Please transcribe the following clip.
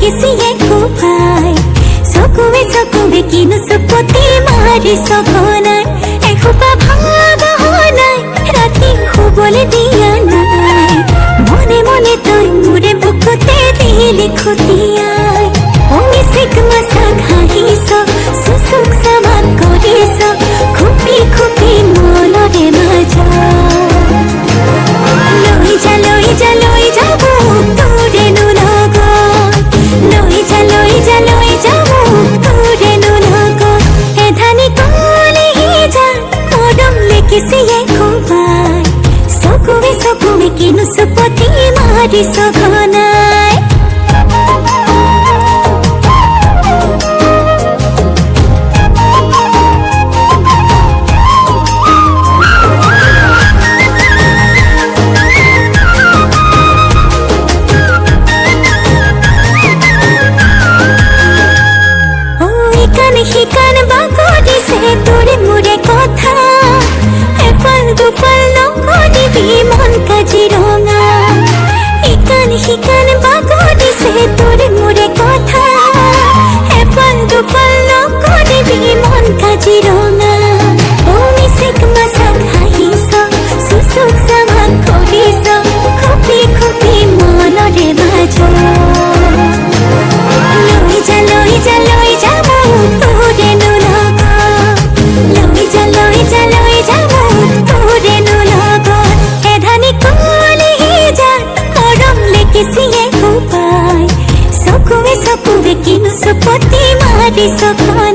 লেগেছিয়ে কোপাই চকুৱে কিনো চুপতি মাৰি সঘনাই এসোপা ভাগহনাই ৰাতি শুবলৈ দিয়া নাই মনে মনে তই মোৰে বুকুতে দিলি খুটিয়াই অমিচিক মাছাক হাঁহিছ চুচুক চামাক কৰিছ খুপি খুপি মনৰে মাজা লৈ যা মোক তোৰেনো লগত লৈ যা মোক তোৰেনো লগত এধানি কলিহি যা মৰম লেগিছিয়ে কোবাই চকুৱে কিনো চুপতি মাৰি সঘনাই শিকান বাকৰিছে তোৰে মোৰে কথা এফাল দুফাল নকৰিবি মন কাজিৰঙা শিকান বাকৰিছে তোৰে মোৰে কথা এফাল দুফাল নকৰিবি মন কাজিৰঙা অমিচিক মাছাক হাঁহিছ চুচুক চামাক কৰিছ খুপি খুপি মনৰে মাজা লৈ যা মোক তোৰেনো লগত লৈ যা মোক তোৰেনো লগত এধানি কলিহি যা মৰম লেগিছিয়ে কোপাই চকুৱে কিনো চুপতি মাৰি সঘনাই